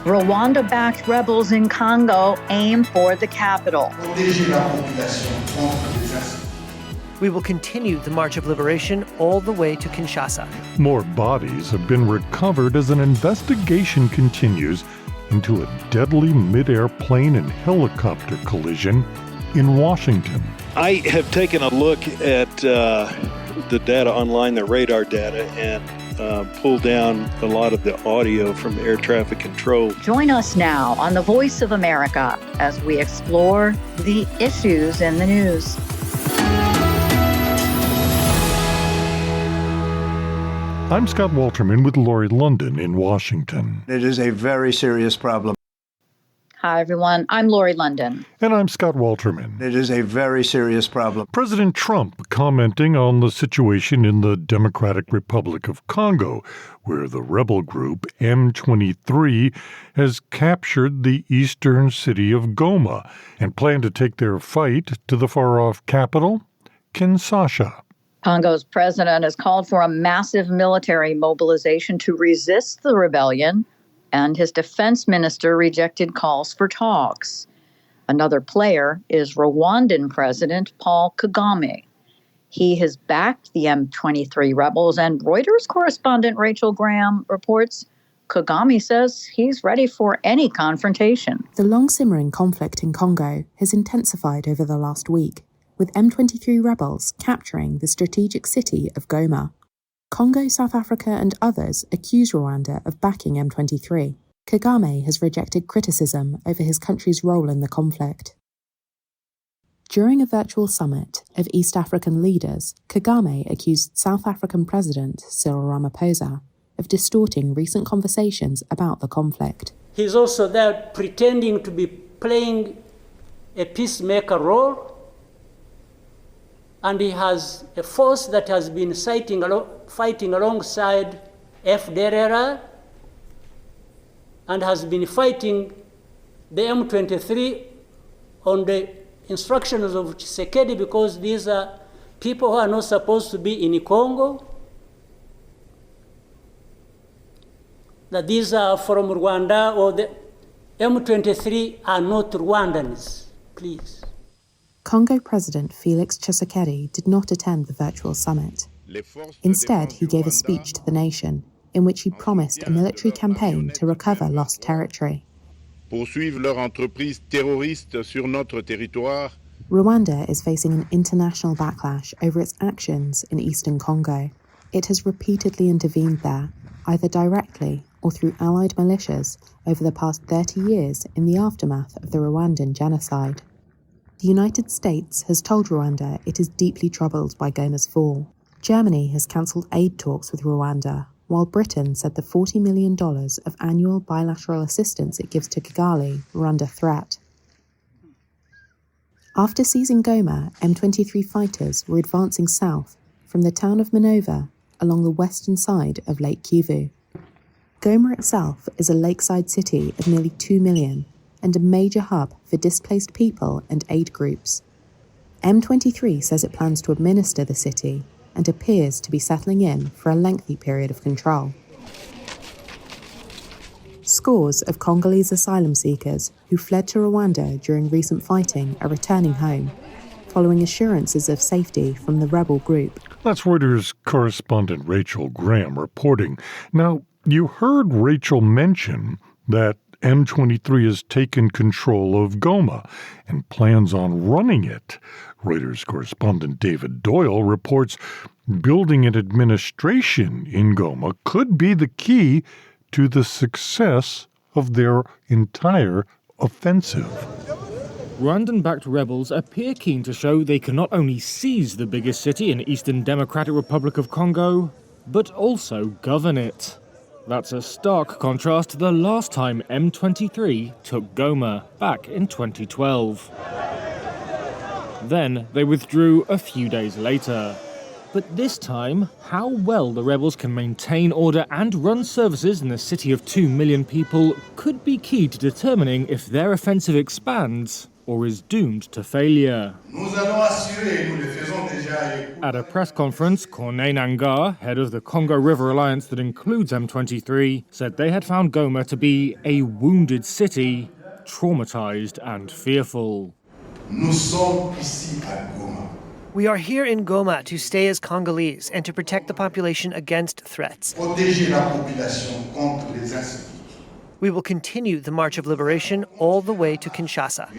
Rwanda-backed rebels in Congo aim for the capital. We will continue the March of Liberation all the way to Kinshasa. More bodies have been recovered as an investigation continues into a deadly midair plane and helicopter collision in Washington. I have taken a look at the data online, the radar data, and pulled down a lot of the audio from air traffic control. Join us now on The Voice of America as we explore the issues in the news. I'm Scott Walterman with Lori London in Washington. It is a very serious problem. Hi, everyone. I'm Lori London. And I'm Scott Walterman. It is a very serious problem. President Trump commenting on the situation in the Democratic Republic of Congo, where the rebel group M23 has captured the eastern city of Goma and plan to take their fight to the far-off capital, Kinshasa. Congo's president has called for a massive military mobilization to resist the rebellion, and his defense minister rejected calls for talks. Another player is Rwandan President Paul Kagame. He has backed the M23 rebels, and Reuters correspondent Rachel Graham reports Kagame says he's ready for any confrontation. The long-simmering conflict in Congo has intensified over the last week, with M23 rebels capturing the strategic city of Goma. Congo, South Africa and others accuse Rwanda of backing M23. Kagame has rejected criticism over his country's role in the conflict. During a virtual summit of East African leaders, Kagame accused South African President Cyril Ramaphosa of distorting recent conversations about the conflict. He's also there pretending to be playing a peacemaker role, and he has a force that has been fighting alongside FDLR and has been fighting the M23 on the instructions of Tshisekedi, because these are people who are not supposed to be in Congo, that these are from Rwanda, or the M23 are not Rwandans, please. Congo President Felix Tshisekedi did not attend the virtual summit. Instead, he gave a speech to the nation in which he promised a military campaign to recover lost territory. Rwanda is facing an international backlash over its actions in eastern Congo. It has repeatedly intervened there, either directly or through allied militias, over the past 30 years in the aftermath of the Rwandan genocide. The United States has told Rwanda it is deeply troubled by Goma's fall. Germany has cancelled aid talks with Rwanda, while Britain said the $40 million of annual bilateral assistance it gives to Kigali were under threat. After seizing Goma, M23 fighters were advancing south from the town of Minova along the western side of Lake Kivu. Goma itself is a lakeside city of nearly 2 million and a major hub for displaced people and aid groups. M23 says it plans to administer the city and appears to be settling in for a lengthy period of control. Scores of Congolese asylum seekers who fled to Rwanda during recent fighting are returning home, following assurances of safety from the rebel group. That's Reuters correspondent Rachel Graham reporting. Now, you heard Rachel mention that M23 has taken control of Goma and plans on running it. Reuters correspondent David Doyle reports building an administration in Goma could be the key to the success of their entire offensive. Rwandan-backed rebels appear keen to show they can not only seize the biggest city in Eastern Democratic Republic of Congo, but also govern it. That's a stark contrast to the last time M23 took Goma, back in 2012. Then they withdrew a few days later. But this time, how well the rebels can maintain order and run services in a city of 2 million people could be key to determining if their offensive expands or is doomed to failure. At a press conference, Corneille Nangaa, head of the Congo River Alliance that includes M23, said they had found Goma to be a wounded city, traumatized and fearful. We are here in Goma to stay as Congolese and to protect the population against threats. We will continue the March of Liberation all the way to Kinshasa.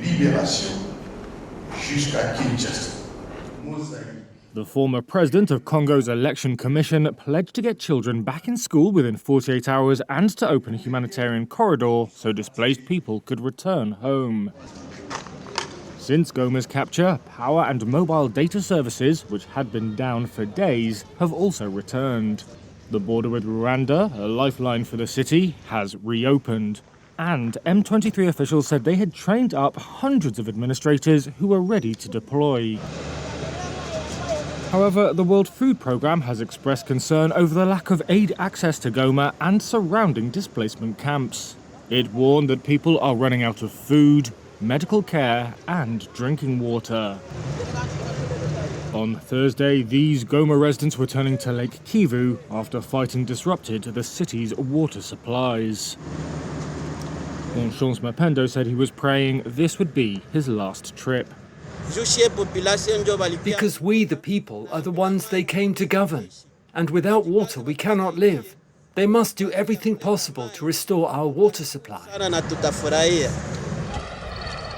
The former president of Congo's election commission pledged to get children back in school within 48 hours and to open a humanitarian corridor so displaced people could return home. Since Goma's capture, power and mobile data services, which had been down for days, have also returned. The border with Rwanda, a lifeline for the city, has reopened. And M23 officials said they had trained up hundreds of administrators who were ready to deploy. However, the World Food Programme has expressed concern over the lack of aid access to Goma and surrounding displacement camps. It warned that people are running out of food, medical care and drinking water. On Thursday, these Goma residents were turning to Lake Kivu after fighting disrupted the city's water supplies. Bonchance Mapendo said he was praying this would be his last trip. Because we, the people, are the ones they came to govern. And without water, we cannot live. They must do everything possible to restore our water supply.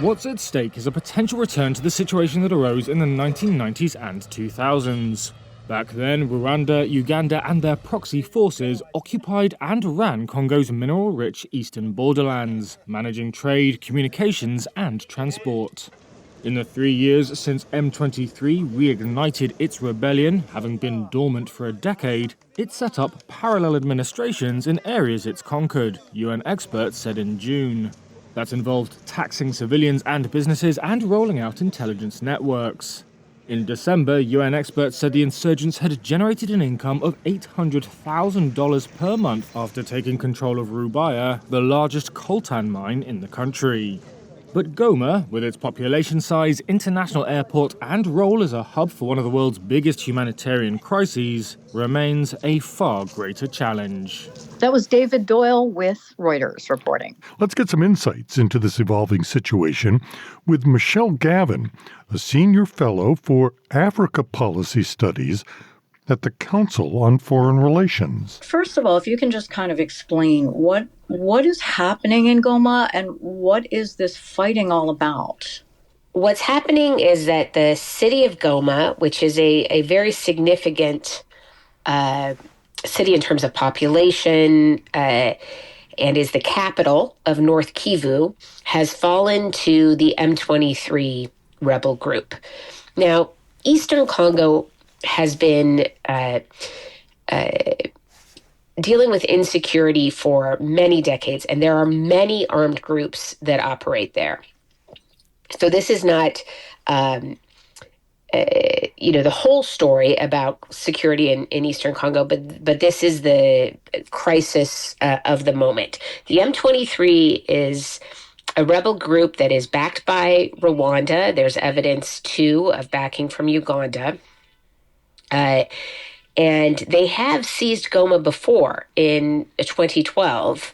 What's at stake is a potential return to the situation that arose in the 1990s and 2000s. Back then, Rwanda, Uganda and their proxy forces occupied and ran Congo's mineral-rich eastern borderlands, managing trade, communications and transport. In the 3 years since M23 reignited its rebellion, having been dormant for a decade, it set up parallel administrations in areas it's conquered, UN experts said in June. That involved taxing civilians and businesses and rolling out intelligence networks. In December, UN experts said the insurgents had generated an income of $800,000 per month after taking control of Rubaya, the largest coltan mine in the country. But Goma, with its population size, international airport and role as a hub for one of the world's biggest humanitarian crises, remains a far greater challenge. That was David Doyle with Reuters reporting. Let's get some insights into this evolving situation with Michelle Gavin, a senior fellow for Africa Policy Studies at the Council on Foreign Relations. First of all, if you can just kind of explain what is happening in Goma and what is this fighting all about? What's happening is that the city of Goma, which is a very significant city in terms of population and is the capital of North Kivu, has fallen to the M23 rebel group. Now, Eastern Congo has been dealing with insecurity for many decades, and there are many armed groups that operate there. So this is not, the whole story about security in Eastern Congo, but this is the crisis of the moment. The M23 is a rebel group that is backed by Rwanda. There's evidence, too, of backing from Uganda. And they have seized Goma before in 2012.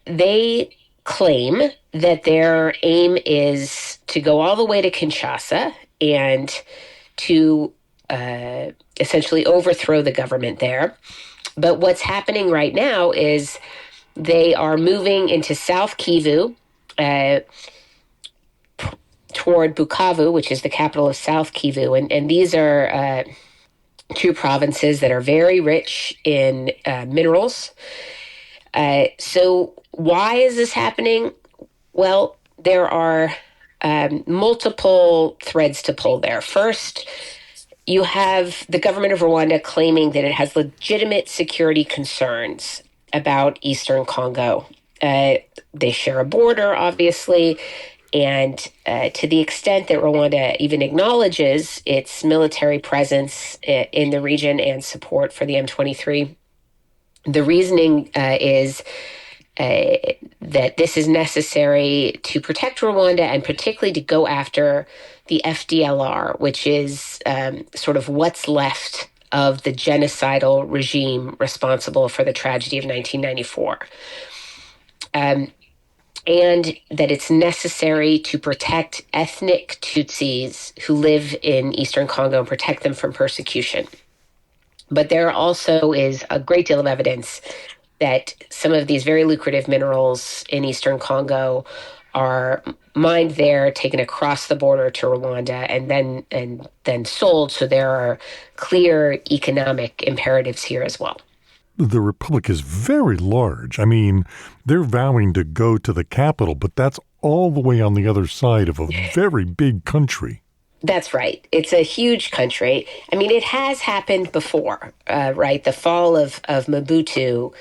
They claim that their aim is to go all the way to Kinshasa and to essentially overthrow the government there. But what's happening right now is they are moving into South Kivu, toward Bukavu, which is the capital of South Kivu. And these are two provinces that are very rich in minerals. So why is this happening? Well, there are multiple threads to pull there. First, you have the government of Rwanda claiming that it has legitimate security concerns about Eastern Congo. They share a border, obviously. And to the extent that Rwanda even acknowledges its military presence in the region and support for the M23, the reasoning is that this is necessary to protect Rwanda and particularly to go after the FDLR, which is sort of what's left of the genocidal regime responsible for the tragedy of 1994. And that it's necessary to protect ethnic Tutsis who live in Eastern Congo and protect them from persecution. But there also is a great deal of evidence that some of these very lucrative minerals in Eastern Congo are mined there, taken across the border to Rwanda, and then sold. So there are clear economic imperatives here as well. The republic is very large. I mean, they're vowing to go to the capital, but that's all the way on the other side of a very big country. That's right. It's a huge country. I mean, it has happened before, right? The fall of Mobutu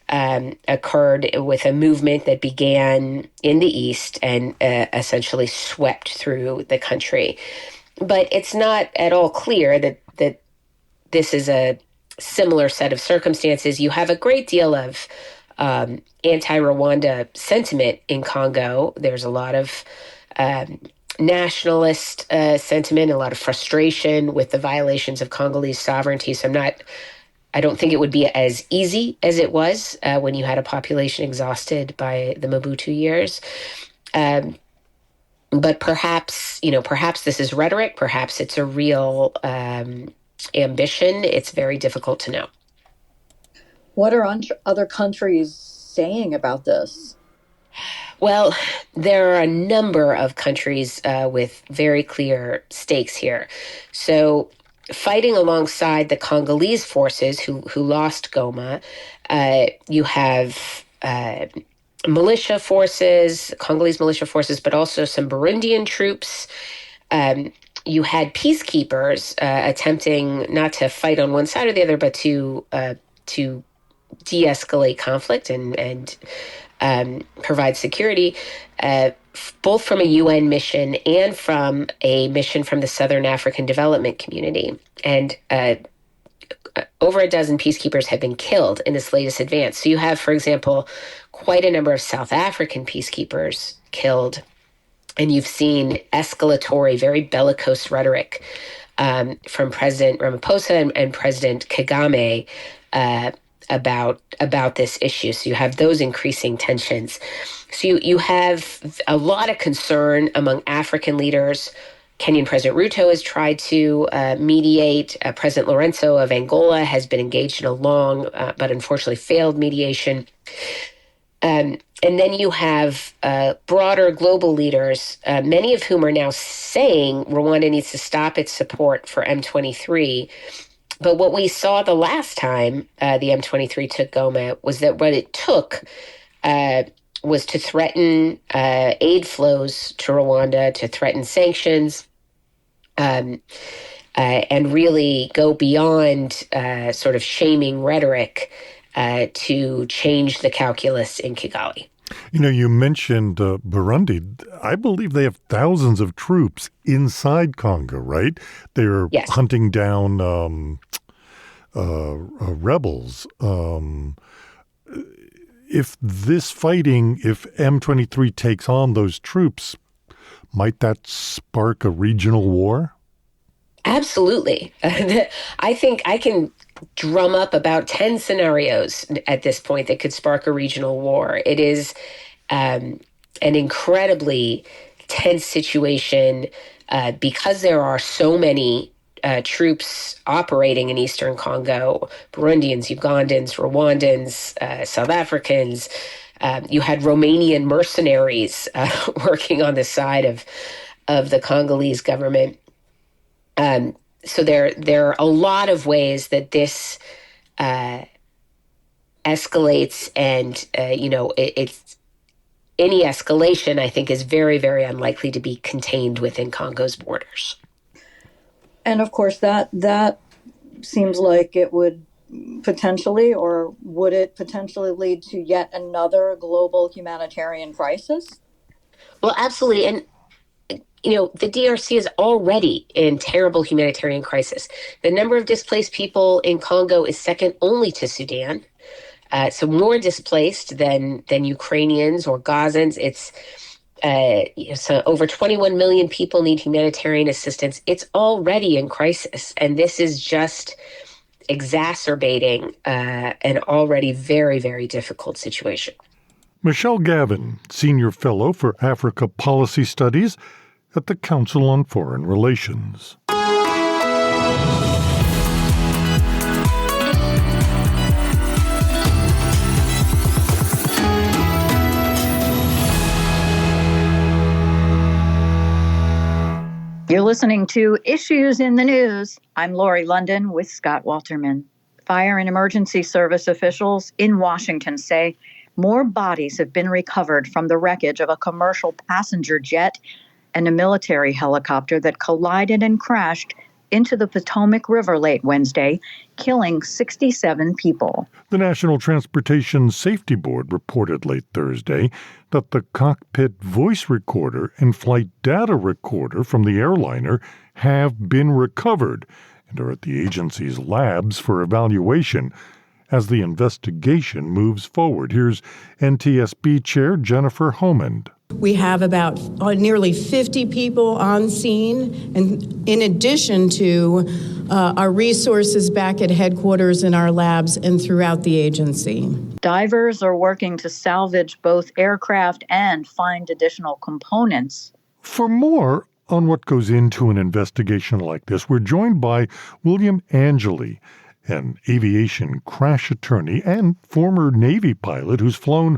occurred with a movement that began in the east and essentially swept through the country. But it's not at all clear that this is a similar set of circumstances. You have a great deal of anti-Rwanda sentiment in Congo. There's a lot of nationalist sentiment, a lot of frustration with the violations of Congolese sovereignty. So I don't think it would be as easy as it was when you had a population exhausted by the Mobutu years. But perhaps this is rhetoric. Perhaps it's a real ambition. It's very difficult to know. What are other countries saying about this? Well, there are a number of countries with very clear stakes here. So fighting alongside the Congolese forces who lost Goma, you have militia forces, Congolese militia forces, but also some Burundian troops. You had peacekeepers attempting not to fight on one side or the other, but to de-escalate conflict and provide security, both from a UN mission and from a mission from the Southern African Development Community. And over a dozen peacekeepers have been killed in this latest advance. So you have, for example, quite a number of South African peacekeepers killed. And you've seen escalatory, very bellicose rhetoric from President Ramaphosa and President Kagame about this issue. So you have those increasing tensions. So you have a lot of concern among African leaders. Kenyan President Ruto has tried to mediate. President Lorenzo of Angola has been engaged in a long but unfortunately failed mediation. And then you have broader global leaders, many of whom are now saying Rwanda needs to stop its support for M23. But what we saw the last time the M23 took Goma was that what it took was to threaten aid flows to Rwanda, to threaten sanctions, and really go beyond sort of shaming rhetoric to change the calculus in Kigali. You know, you mentioned Burundi. I believe they have thousands of troops inside Congo, right? They're hunting down rebels. If M23 takes on those troops, might that spark a regional war? Absolutely. I think I can drum up about 10 scenarios at this point that could spark a regional war. It is an incredibly tense situation because there are so many troops operating in Eastern Congo, Burundians, Ugandans, Rwandans, South Africans. You had Romanian mercenaries working on the side of the Congolese government. So there are a lot of ways that this escalates, and it's any escalation, I think, is very, very unlikely to be contained within Congo's borders. And of course, that seems like it would potentially, or would it potentially lead to yet another global humanitarian crisis? Well, absolutely. And the DRC is already in terrible humanitarian crisis. The number of displaced people in Congo is second only to Sudan. so more displaced than Ukrainians or Gazans. It's so over 21 million people need humanitarian assistance. It's already in crisis, and this is just exacerbating an already very, very difficult situation. Michelle Gavin, Senior Fellow for Africa Policy Studies at the Council on Foreign Relations. You're listening to Issues in the News. I'm Lori London with Scott Walterman. Fire and emergency service officials in Washington say more bodies have been recovered from the wreckage of a commercial passenger jet and a military helicopter that collided and crashed into the Potomac River late Wednesday, killing 67 people. The National Transportation Safety Board reported late Thursday that the cockpit voice recorder and flight data recorder from the airliner have been recovered and are at the agency's labs for evaluation as the investigation moves forward. Here's NTSB Chair Jennifer Homond. We have about nearly 50 people on scene, and in addition to our resources back at headquarters in our labs and throughout the agency. Divers are working to salvage both aircraft and find additional components. For more on what goes into an investigation like this, we're joined by William Angelley, an aviation crash attorney and former Navy pilot who's flown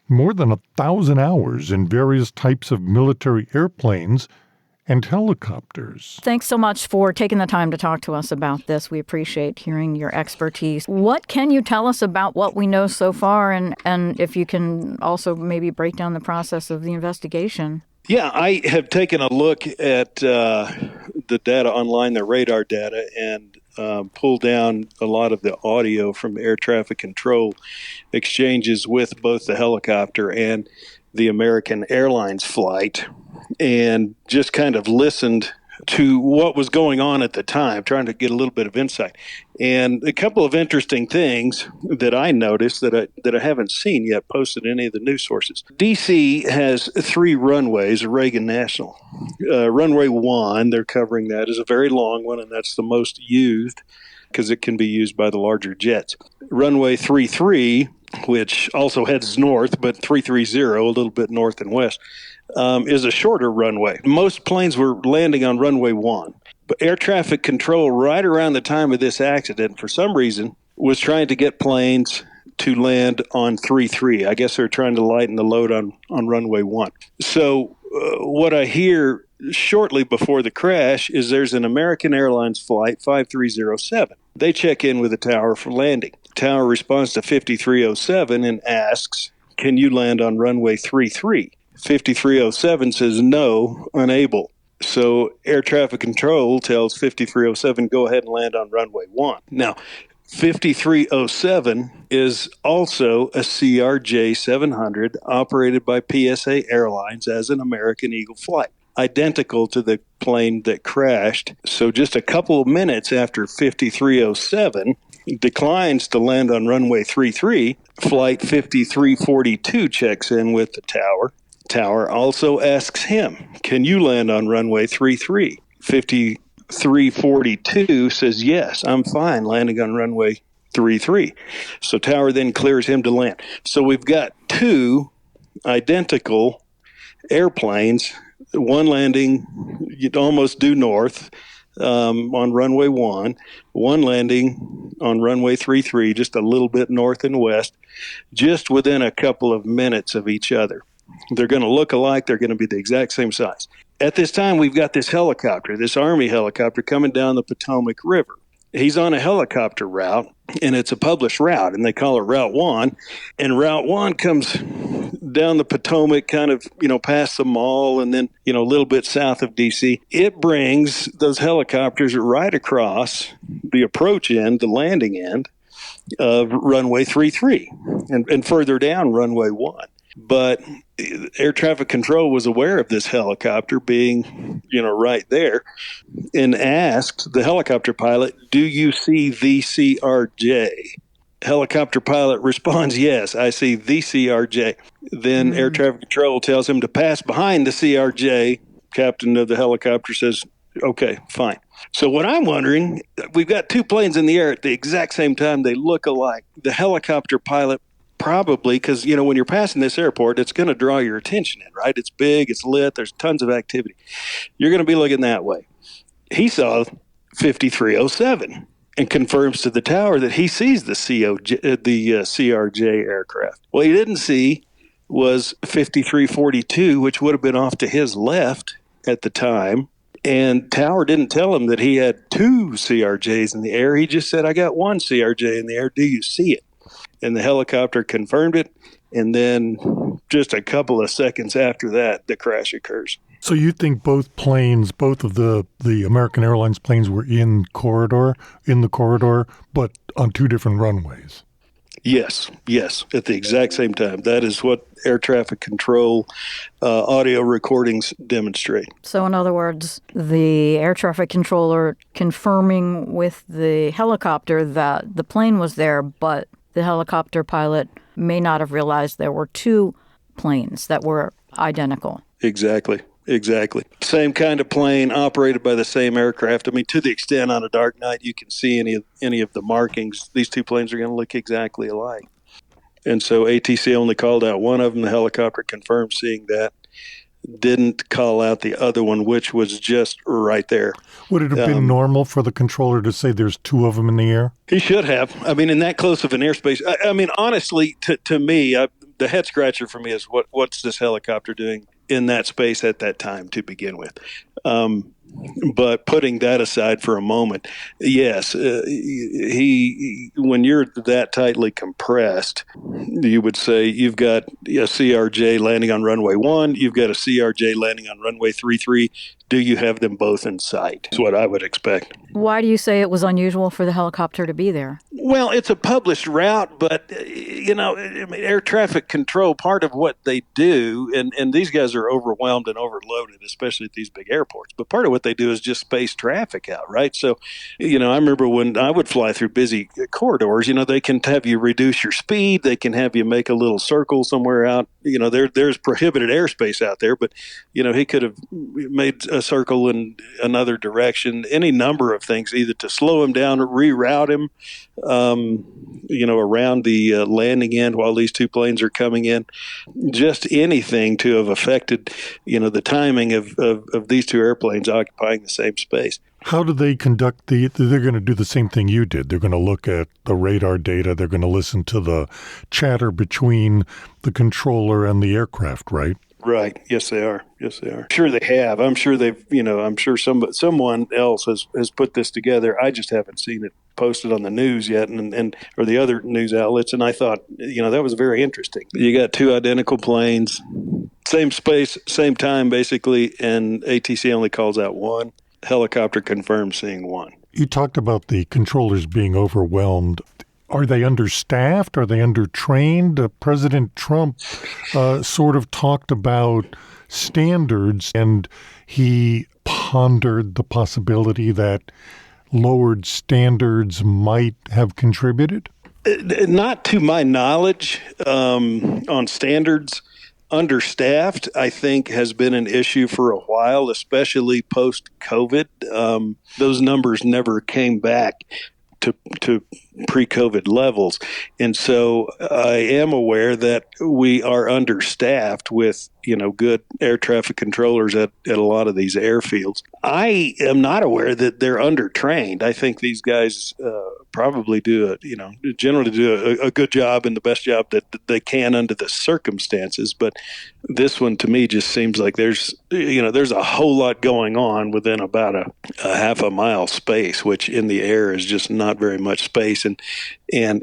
more than 1,000 hours in various types of military airplanes and helicopters. Thanks so much for taking the time to talk to us about this. We appreciate hearing your expertise. What can you tell us about what we know so far, and if you can also maybe break down the process of the investigation? Yeah, I have taken a look at the data online, the radar data, and pulled down a lot of the audio from air traffic control exchanges with both the helicopter and the American Airlines flight, and just kind of listened to what was going on at the time, trying to get a little bit of insight. And a couple of interesting things that I noticed that I haven't seen yet posted in any of the news sources. DC has 3 runways, Reagan National. Runway 1, they're covering that, is a very long one, and that's the most used because it can be used by the larger jets. Runway 33, which also heads north, but 330, a little bit north and west, is a shorter runway. Most planes were landing on runway 1. But air traffic control, right around the time of this accident, for some reason, was trying to get planes to land on 33. I guess they're trying to lighten the load on runway 1. So what I hear shortly before the crash is there's an American Airlines flight, 5307. They check in with the tower for landing. The tower responds to 5307 and asks, can you land on runway 33? 5307 says no, unable. So air traffic control tells 5307, go ahead and land on runway 1. Now, 5307 is also a CRJ 700 operated by PSA Airlines as an American Eagle flight, identical to the plane that crashed. So just a couple of minutes after 5307 declines to land on runway 33, flight 5342 checks in with the tower. Tower also asks him, can you land on runway 33? 5342 says, yes, I'm fine landing on runway 33. So tower then clears him to land. So we've got 2 identical airplanes, one landing almost due north on runway 1, one landing on runway 33, just a little bit north and west, just within a couple of minutes of each other. They're going to look alike. They're going to be the exact same size. At this time, we've got this helicopter, this Army helicopter coming down the Potomac River. He's on a helicopter route, and it's a published route, and they call it Route 1. And Route 1 comes down the Potomac, kind of, past the mall, and then, a little bit south of D.C. It brings those helicopters right across the approach end, the landing end of runway 33, and further down runway 1. But air traffic control was aware of this helicopter being, right there, and asked the helicopter pilot, do you see the CRJ? Helicopter pilot responds, yes, I see the CRJ. Then air traffic control tells him to pass behind the CRJ. Captain of the helicopter says, okay, fine. So what I'm wondering, we've got two planes in the air at the exact same time. They look alike. The helicopter pilot probably, because, when you're passing this airport, it's going to draw your attention in, right? It's big, it's lit, there's tons of activity. You're going to be looking that way. He saw 5307 and confirms to the tower that he sees the CRJ aircraft. What he didn't see was 5342, which would have been off to his left at the time. And Tower didn't tell him that he had two CRJs in the air. He just said, I got one CRJ in the air. Do you see it? And the helicopter confirmed it. And then just a couple of seconds after that, the crash occurs. So you think both of the American Airlines planes were in the corridor, but on two different runways? Yes, at the exact same time. That is what air traffic control audio recordings demonstrate. So in other words, the air traffic controller confirming with the helicopter that the plane was there, but the helicopter pilot may not have realized there were two planes that were identical. Exactly. Same kind of plane, operated by the same aircraft. I mean, to the extent on a dark night you can see any of the markings, these two planes are going to look exactly alike. And so ATC only called out one of them. The helicopter confirmed seeing that. Didn't call out the other one, which was just right there. Would it have been normal for the controller to say there's two of them in the air? He should have. I mean, in that close of an airspace. I mean, honestly, to me, the head scratcher for me is what's this helicopter doing in that space at that time to begin with. But putting that aside for a moment, yes, when you're that tightly compressed, you would say you've got a CRJ landing on runway 1, you've got a CRJ landing on runway 33. Do you have them both in sight? That's what I would expect. Why do you say it was unusual for the helicopter to be there? Well, it's a published route, but, air traffic control, part of what they do, and these guys are overwhelmed and overloaded, especially at these big airports, but part of what they do is just space traffic out, right? So, I remember when I would fly through busy corridors, they can have you reduce your speed, they can have you make a little circle somewhere out. There's prohibited airspace out there, but, he could have made a circle in another direction, any number of things, either to slow him down or reroute him, around the landing end while these two planes are coming in. Just anything to have affected, the timing of these two airplanes occupying the same space. How do they conduct they're going to do the same thing you did. They're going to look at the radar data. They're going to listen to the chatter between the controller and the aircraft, right? Right. Yes, they are. I'm sure they have. I'm sure I'm sure someone else has put this together. I just haven't seen it posted on the news yet or the other news outlets. And I thought, that was very interesting. You got two identical planes, same space, same time, basically. And ATC only calls out one. Helicopter confirms seeing one. You talked about the controllers being overwhelmed. Are they understaffed? Are they undertrained? President Trump sort of talked about standards, and he pondered the possibility that lowered standards might have contributed? Not to my knowledge on standards. Understaffed, I think, has been an issue for a while, especially post-COVID. Those numbers never came back to pre-COVID levels. And so I am aware that we are understaffed with, good air traffic controllers at a lot of these airfields. I am not aware that they're undertrained. I think these guys probably generally do a good job and the best job that they can under the circumstances. But this one to me just seems like there's a whole lot going on within about a half a mile space, which in the air is just not very much space. And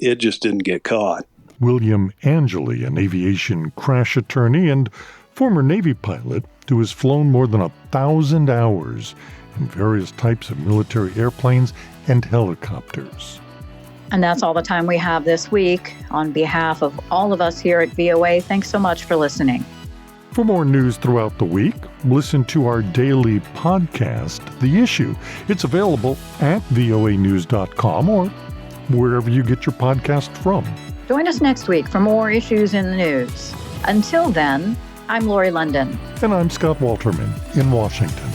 it just didn't get caught. William Angelley, an aviation crash attorney and former Navy pilot who has flown more than 1,000 hours in various types of military airplanes and helicopters. And that's all the time we have this week. On behalf of all of us here at VOA, thanks so much for listening. For more news throughout the week, listen to our daily podcast, The Issue. It's available at voanews.com or wherever you get your podcast from. Join us next week for more issues in the news. Until then, I'm Lori London. And I'm Scott Walterman in Washington.